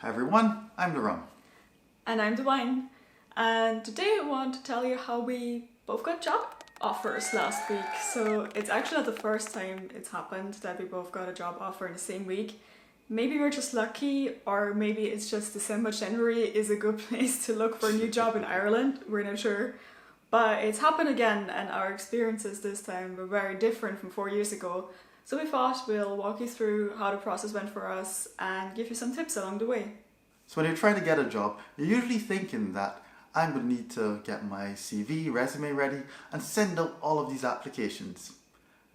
Hi everyone, I'm the Rum. And I'm Divine. And today I want to tell you how we both got job offers last week. So it's actually not the first time it's happened that we both got a job offer in the same week. Maybe we're just lucky, or maybe it's just December, January is a good place to look for a new job in Ireland. We're not sure. But it's happened again, and our experiences this time were very different from 4 years ago. So we thought we'll walk you through how the process went for us and give you some tips along the way. So when you're trying to get a job, you're usually thinking that I'm going to need to get my CV, resume ready and send out all of these applications.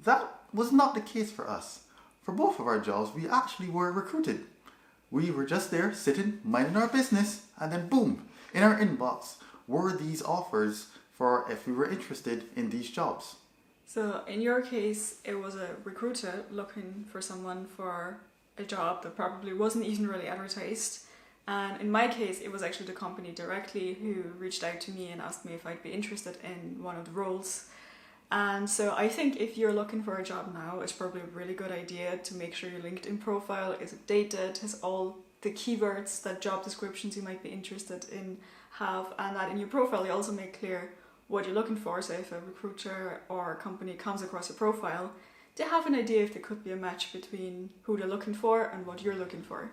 That was not the case for us. For both of our jobs, we actually were recruited. We were just there sitting, minding our business, and then boom, in our inbox were these offers for if we were interested in these jobs. So in your case, it was a recruiter looking for someone for a job that probably wasn't even really advertised. And in my case, it was actually the company directly who reached out to me and asked me if I'd be interested in one of the roles. And so I think if you're looking for a job now, it's probably a really good idea to make sure your LinkedIn profile is updated, has all the keywords that job descriptions you might be interested in have, and that in your profile you also make clear what you're looking for. So if a recruiter or a company comes across your profile, they have an idea if there could be a match between who they're looking for and what you're looking for.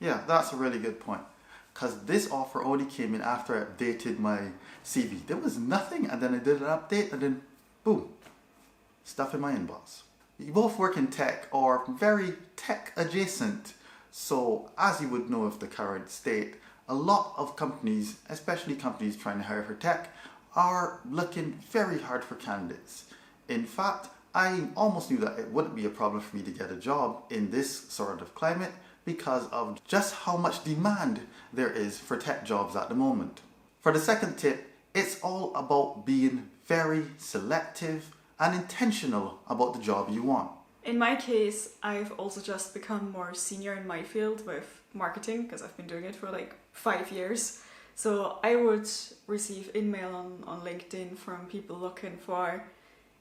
Yeah, that's a really good point. Because this offer only came in after I updated my CV. There was nothing, and then I did an update, and then boom, stuff in my inbox. You both work in tech or very tech adjacent. So as you would know of the current state, a lot of companies, especially companies trying to hire for tech, are looking very hard for candidates. In fact, I almost knew that it wouldn't be a problem for me to get a job in this sort of climate because of just how much demand there is for tech jobs at the moment. For the second tip, it's all about being very selective and intentional about the job you want. In my case, I've also just become more senior in my field with marketing because I've been doing it for like 5 years. So I would receive email on LinkedIn from people looking for,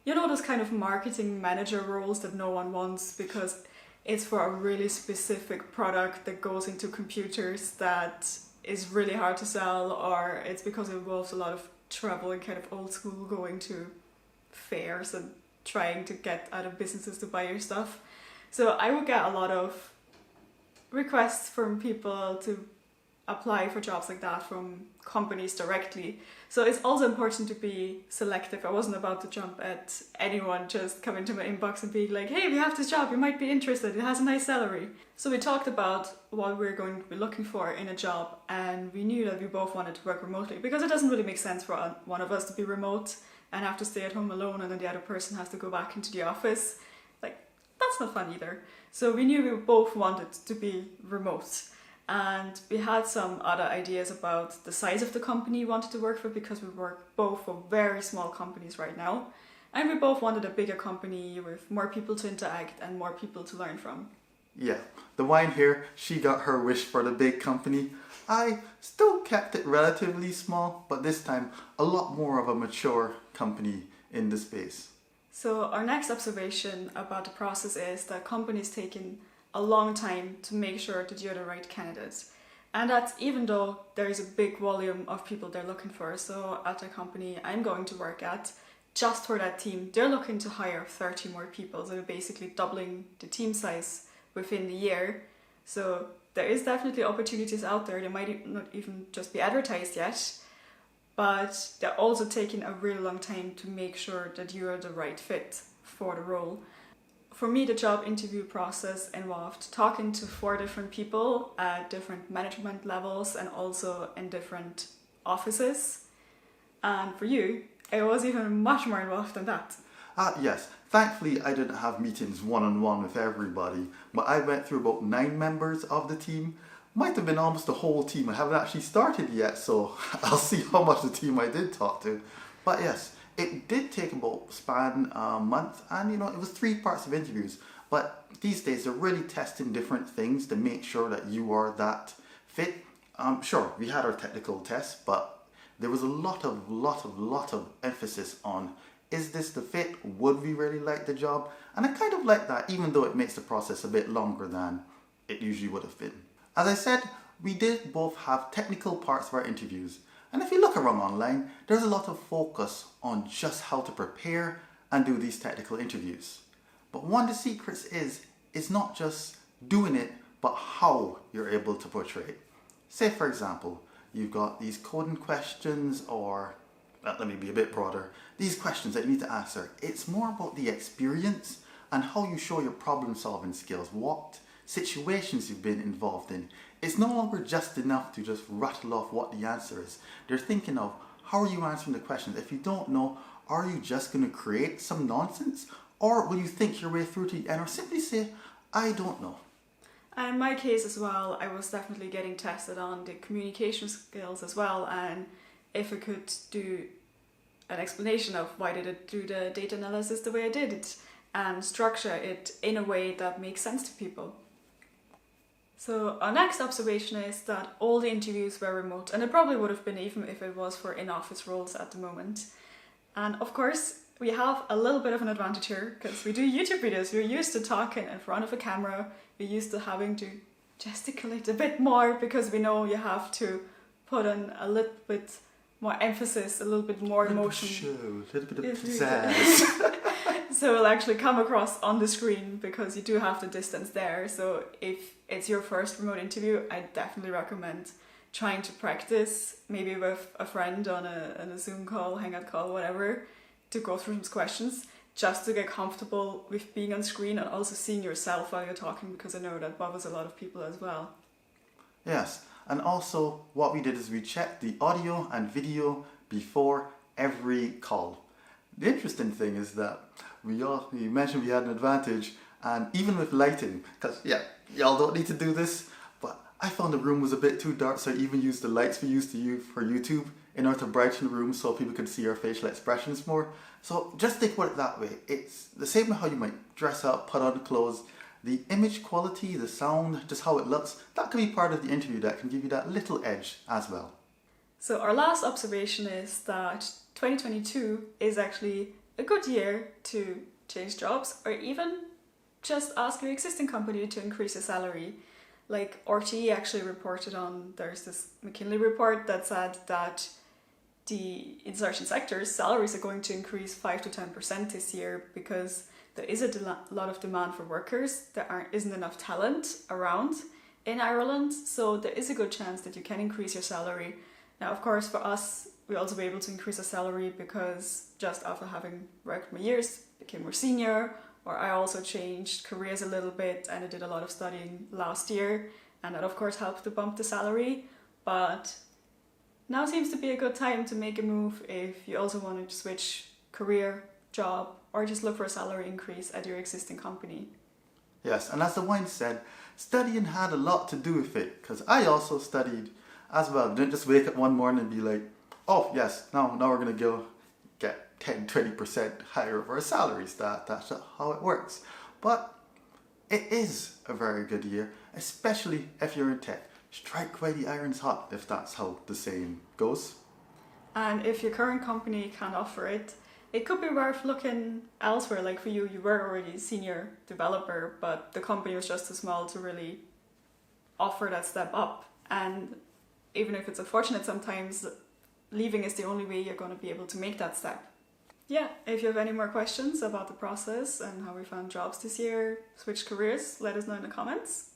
those kind of marketing manager roles that no one wants because it's for a really specific product that goes into computers that is really hard to sell, or it's because it involves a lot of travel and kind of old school going to fairs and trying to get other businesses to buy your stuff. So I would get a lot of requests from people to apply for jobs like that from companies directly. So it's also important to be selective. I wasn't about to jump at anyone just coming to my inbox and being like, hey, we have this job, you might be interested, it has a nice salary. So we talked about what we're going to be looking for in a job, and we knew that we both wanted to work remotely because it doesn't really make sense for one of us to be remote and have to stay at home alone and then the other person has to go back into the office. Like, that's not fun either. So we knew we both wanted to be remote. And we had some other ideas about the size of the company we wanted to work for because we work both for very small companies right now. And we both wanted a bigger company with more people to interact and more people to learn from. Yeah, the wine here, she got her wish for the big company. I still kept it relatively small, but this time a lot more of a mature company in the space. So our next observation about the process is that companies taking a long time to make sure that you're the right candidate. And that's even though there is a big volume of people they're looking for. So at the company I'm going to work at, just for that team, they're looking to hire 30 more people. So they're basically doubling the team size within the year. So there is definitely opportunities out there. They might not even just be advertised yet, but they're also taking a really long time to make sure that you are the right fit for the role. For me, the job interview process involved talking to 4 different people at different management levels and also in different offices. And for you, it was even much more involved than that. Yes, thankfully I didn't have meetings one-on-one with everybody, but I went through about 9 members of the team. Might have been almost the whole team. I haven't actually started yet, so I'll see how much the team I did talk to. But yes, it did take about span a month, and it was 3 parts of interviews. But these days they're really testing different things to make sure that you are that fit. Sure, we had our technical tests, but there was a lot of emphasis on, is this the fit? Would we really like the job? And I kind of like that, even though it makes the process a bit longer than it usually would have been. As I said, we did both have technical parts of our interviews. And if you look around online, there's a lot of focus on just how to prepare and do these technical interviews. But one of the secrets is not just doing it, but how you're able to portray it. Say for example, you've got these coding questions, or let me be a bit broader, these questions that you need to answer. It's more about the experience and how you show your problem solving skills, what situations you've been involved in. It's no longer just enough to just rattle off what the answer is. They're thinking of how are you answering the questions. If you don't know, are you just going to create some nonsense, or will you think your way through to the end, or simply say, I don't know. And in my case as well, I was definitely getting tested on the communication skills as well, and if I could do an explanation of why did it do the data analysis the way I did it, and structure it in a way that makes sense to people. So our next observation is that all the interviews were remote, and it probably would have been even if it was for in-office roles at the moment. And of course, we have a little bit of an advantage here because we do YouTube videos. We're used to talking in front of a camera. We're used to having to gesticulate a bit more because we know you have to put in a little bit more emphasis, a little bit more emotion. A little bit of pizzazz. So it'll actually come across on the screen because you do have the distance there. So if it's your first remote interview, I definitely recommend trying to practice, maybe with a friend on a Zoom call, Hangout call, whatever, to go through some questions, just to get comfortable with being on screen and also seeing yourself while you're talking, because I know that bothers a lot of people as well. Yes, and also what we did is we checked the audio and video before every call. The interesting thing is that you mentioned we had an advantage, and even with lighting, because y'all don't need to do this, but I found the room was a bit too dark, so I even used the lights we used to use for YouTube in order to brighten the room so people could see our facial expressions more. So just think about it that way. It's the same way how you might dress up, put on clothes. The image quality, the sound, just how it looks, that can be part of the interview that can give you that little edge as well. So our last observation is that 2022 is actually a good year to change jobs, or even just ask your existing company to increase your salary. Like RTE actually reported on, there's this McKinsey report that said that the in certain sectors salaries are going to increase 5 to 10% this year because there is a lot of demand for workers. There isn't enough talent around in Ireland, so there is a good chance that you can increase your salary. Now, of course, for us, we also be able to increase our salary because just after having worked my years, became more senior, or I also changed careers a little bit and I did a lot of studying last year, and that of course helped to bump the salary. But now seems to be a good time to make a move if you also want to switch career, job, or just look for a salary increase at your existing company. Yes, and as the wine said, studying had a lot to do with it, because I also studied as well. Didn't just wake up one morning and be like, oh yes, now we're going to go get 10-20% higher of our salaries. That's how it works. But it is a very good year, especially if you're in tech. Strike while the iron's hot, if that's how the saying goes. And if your current company can't offer it, it could be worth looking elsewhere. Like for you, you were already a senior developer, but the company was just too small to really offer that step up. And even if it's unfortunate sometimes, leaving is the only way you're going to be able to make that step. Yeah, if you have any more questions about the process and how we found jobs this year, switch careers, let us know in the comments.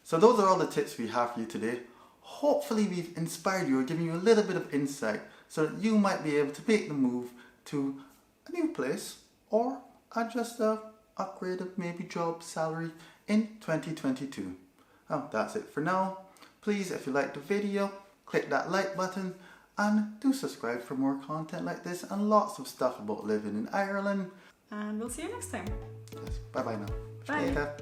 So those are all the tips we have for you today. Hopefully we've inspired you or given you a little bit of insight so that you might be able to make the move to a new place or just a upgraded maybe job salary in 2022. That's it for now. Please, if you liked the video, click that like button and do subscribe for more content like this and lots of stuff about living in Ireland. And we'll see you next time. Yes, bye bye now. Bye. Later.